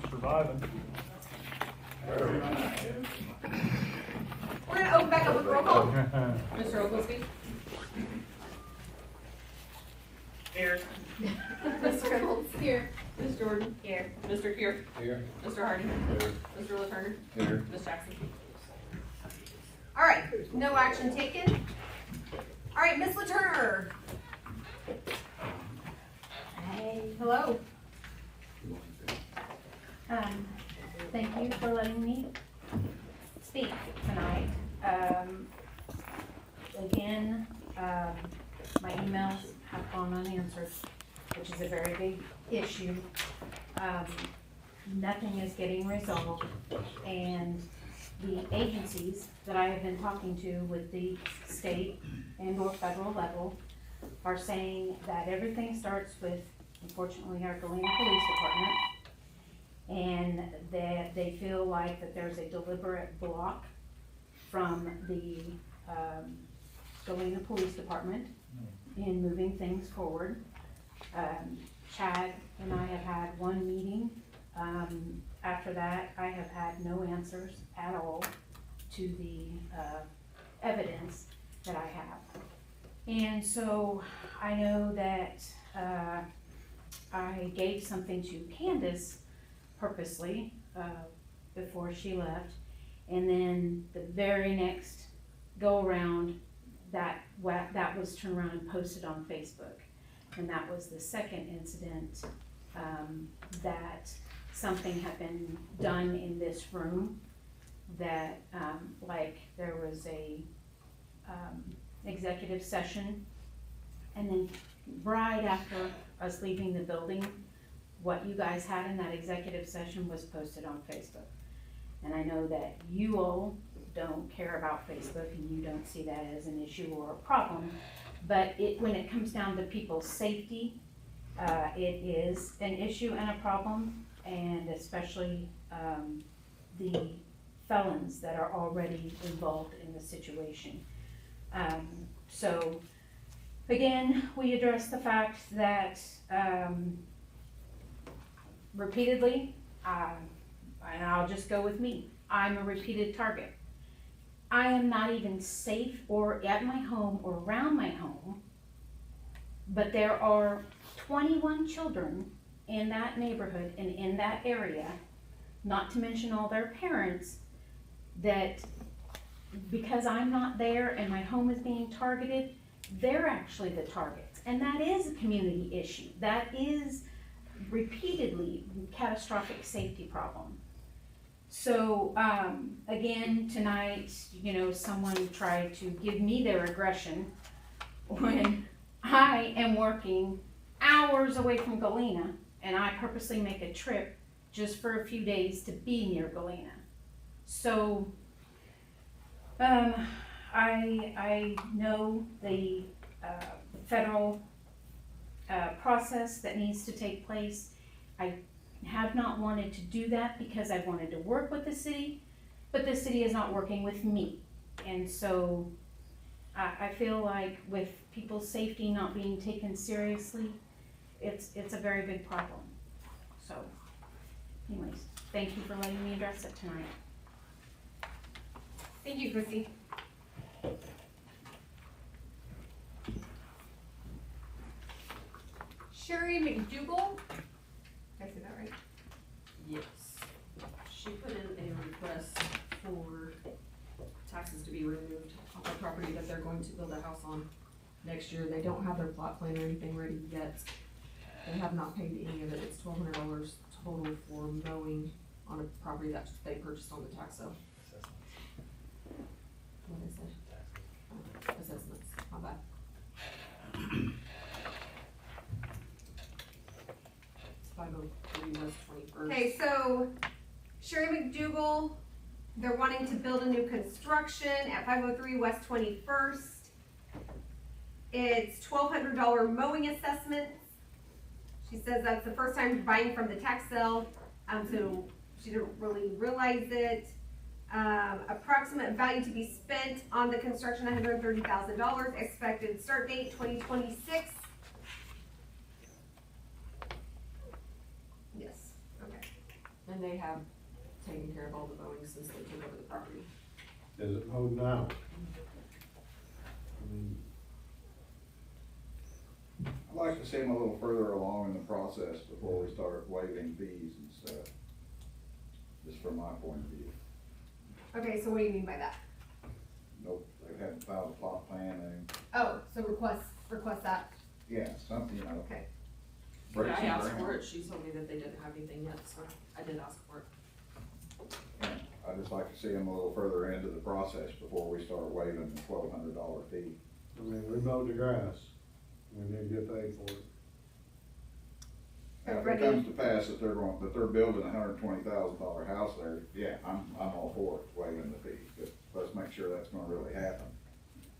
Surviving. We're gonna open back up with roll call. Mr. Oglesby. Here. Mr. Reynolds. Here. Ms. Jordan. Here. Mr. Kier. Here. Mr. Hardy. Here. Mr. LaTurner. Here. Ms. Jackson. All right, no action taken. All right, Ms. LaTurner. Hey, Hello. thank you for letting me speak tonight. Again, my emails have gone unanswered, which is a very big issue. Nothing is getting resolved, and the agencies that I have been talking to with the state and or federal level are saying that everything starts with, unfortunately, our Galena Police Department, and that they feel like that there's a deliberate block from the Galena Police Department in moving things forward. Chad and I have had one meeting. After that, I have had no answers at all to the evidence that I have. And so I know that I gave something to Candace purposely before she left, and then the very next go around that was turned around and posted on Facebook, and that was the second incident that something had been done in this room that like there was a executive session, and then right after us leaving the building, what you guys had in that executive session was posted on Facebook. And I know that you all don't care about Facebook and you don't see that as an issue or a problem, but when it comes down to people's safety, it is an issue and a problem, and especially the felons that are already involved in the situation. So again, we address the fact that repeatedly, and I'll just go with me, I'm a repeated target. I am not even safe or at my home or around my home, but there are 21 children in that neighborhood and in that area, not to mention all their parents, that because I'm not there and my home is being targeted, they're actually the targets. And that is a community issue. That is repeatedly catastrophic safety problem. So again, tonight, someone tried to give me their aggression when I am working hours away from Galena, and I purposely make a trip just for a few days to be near Galena. So I know the federal process that needs to take place. I have not wanted to do that because I wanted to work with the city, but the city is not working with me. And so I feel like with people's safety not being taken seriously, it's a very big problem. So anyways, thank you for letting me address it tonight. Thank you, Chrissy. Sherry McDougal. Did I say that right? Yes. She put in a request for taxes to be removed off the property that they're going to build a house on next year. They don't have their plot plan or anything ready yet. They have not paid any of it. It's $1,200 total for mowing on a property that they purchased on the tax sale. What is it? Assessments, my bad. It's 503 West 21st. Okay, so Sherry McDougal, they're wanting to build a new construction at 503 West 21st. It's $1,200 mowing assessments. She says that's the first time buying from the tax sale, so she didn't really realize it. Approximate value to be spent on the construction, $130,000. Expected start date, 2026. And they have taken care of all the mowing since they took over the property. Is it mowed now? I'd like to see them a little further along in the process before we start waiving fees and stuff. Just from my point of view. Okay, so what do you mean by that? Nope, they haven't filed a plot plan and, Oh, so request that, yeah, something, you know. okay. break Yeah, I some asked ground. for it, she told me that they didn't have anything yet, so I did ask for it. Yeah, I'd just like to see them a little further into the process before we start waiving the $1,200 fee. I mean, we mowed the grass, we need to get paid for it. Now, if it comes to pass that they're building a $120,000 house there, yeah, I'm all for it, waiving the fee, but let's make sure that's gonna really happen.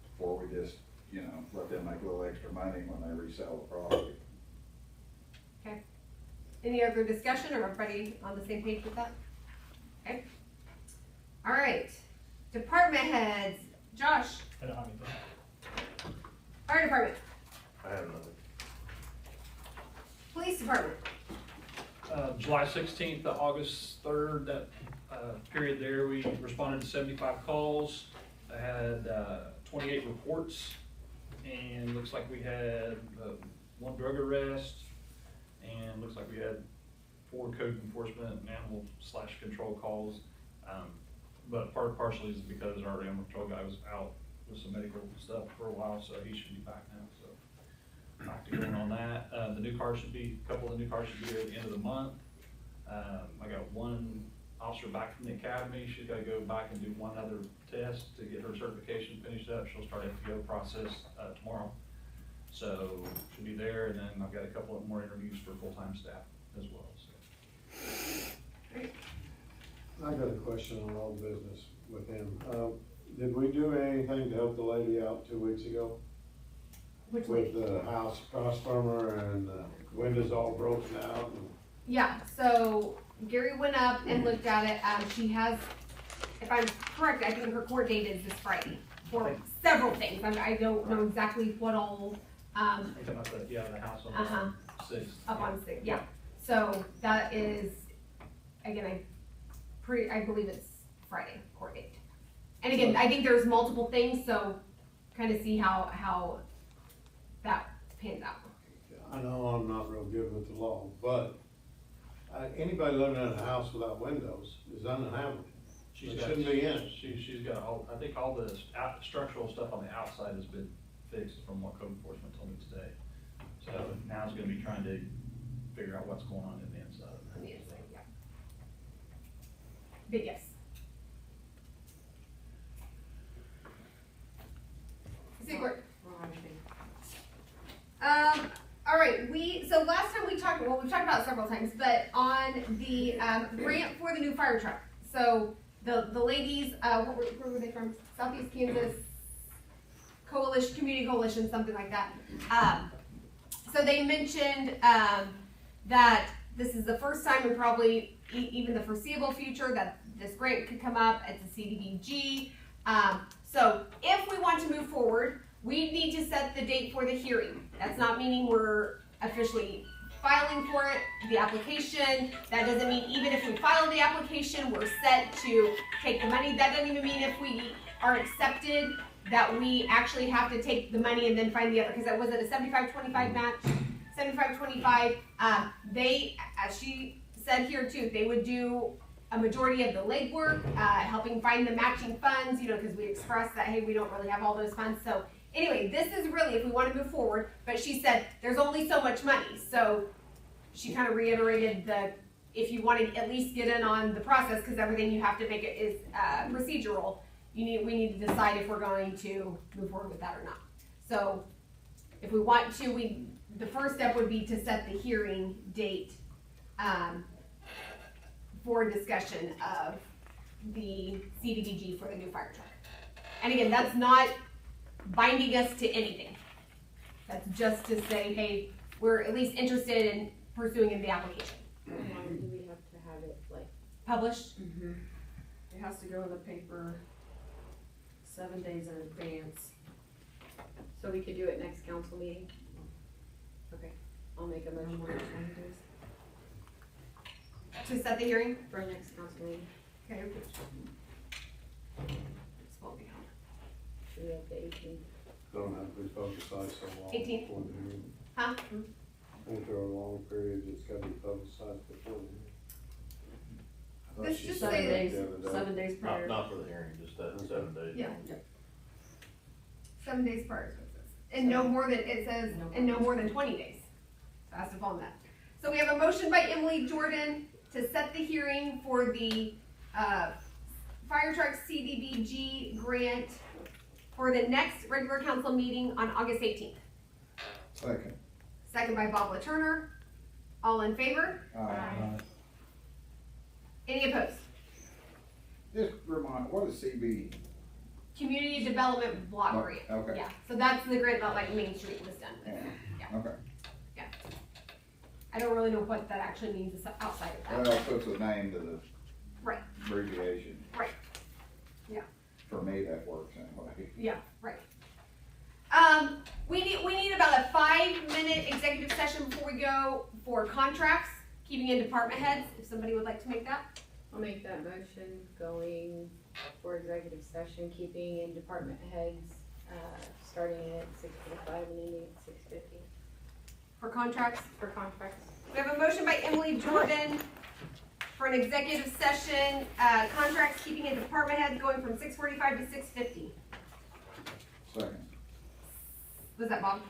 Before we just, you know, let them make a little extra money when they resell the property. Any other discussion, or everybody on the same page with that? Okay. All right, department heads, Josh, I don't have anything. fire department, I have nothing. police department, July 16th to August 3rd, that period there, we responded to 75 calls. I had 28 reports, and looks like we had 1 drug arrest, and looks like we had 4 code enforcement and animal/control calls. But partially is because our animal control guy was out with some medical stuff for a while, so he should be back now, so. Back to going on that. A couple of the new cars should be here at the end of the month. I got 1 officer back from the academy. She's gotta go back and do 1 other test to get her certification finished up. She'll start FTO process, tomorrow. So she'll be there, and then I've got a couple of more interviews for full-time staff as well, so. I got a question on all business with him. Did we do anything to help the lady out 2 weeks ago? which With way? the house across from her and the windows all broken out and. Yeah, so Gary went up and looked at it, she has, if I'm correct, I think her court date is this Friday for several things, I don't know exactly what all, You talking about the house on uh-huh, 6th? up on 6, yeah. So that is, again, I believe it's Friday, court date. And again, I think there's multiple things, so kind of see how that pans out. I know I'm not real good with the law, but anybody living in a house without windows is uninhabitable. She's It got- shouldn't be in it. She's got I think all the structural stuff on the outside has been fixed from what code enforcement told me today. So now it's gonna be trying to figure out what's going on in the inside. On the inside, yeah. But yes. Secret. All right, so last time we've talked about it several times, but on the, grant for the new fire truck. So the ladies, where were they from? Southeast Kansas Coalition, Community Coalition, something like that. So they mentioned, that this is the first time in probably even the foreseeable future that this grant could come up at the CDBG. So if we want to move forward, we need to set the date for the hearing. That's not meaning we're officially filing for it, the application. That doesn't mean even if we file the application, we're set to take the money. That doesn't even mean if we are accepted that we actually have to take the money and then find the other, because that was at a 75-25 match, 75-25. They, as she said here too, they would do a majority of the legwork, helping find the matching funds, because we expressed that, hey, we don't really have all those funds. So anyway, this is really if we want to move forward, but she said there's only so much money. So she kind of reiterated if you want to at least get in on the process, because everything you have to make it is procedural, we need to decide if we're going to move forward with that or not. So if we want to, the first step would be to set the hearing date for discussion of the CDBG for the new fire truck. And again, that's not binding us to anything. That's just to say, hey, we're at least interested in pursuing in the application. How long do we have to have it, like? Published? It has to go in the paper 7 days in advance. So we could do it next council meeting? Okay, I'll make a No motion. more than 20 days. To set the hearing? for next council meeting? Okay. Small down. Do we have the 18th? Don't have to be publicized so long 18th. before the hearing. Huh? After a long period, it's gotta be publicized before the hearing. I thought This she just said- say- 7 days prior. Not for the hearing, just that 7 days. Yeah, 7 days prior is what it says. And no more than, it says, and no more than 20 days. So it has to fall on that. So we have a motion by Emily Jordan to set the hearing for the, fire truck CDBG grant for the next regular council meeting on August 18th. Second. Second by Bob LaTurner. All in favor? Any opposed? Just remind, what is CB? Community Development Block Oh, Grant. okay. Yeah, so that's the grant that like Main Street was done with. Yeah, okay. I don't really know what that actually means outside of that. Well, it puts a name to the. Right. Abbreviation. Right. Yeah. For me, that works anyway. Yeah, right. We need about a 5-minute executive session before we go for contracts, keeping in department heads, if somebody would like to make that. I'll make that motion going for executive session, keeping in department heads, starting at 6:45 and ending at 6:50 For contracts, for contracts. we have a motion by Emily Jordan for an executive session, contracts, keeping in department heads, going from 6:45 to 6:50. Second. Was that Bob?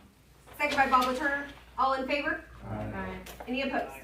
Second by Bob LaTurner. All in favor? Aye. Any opposed?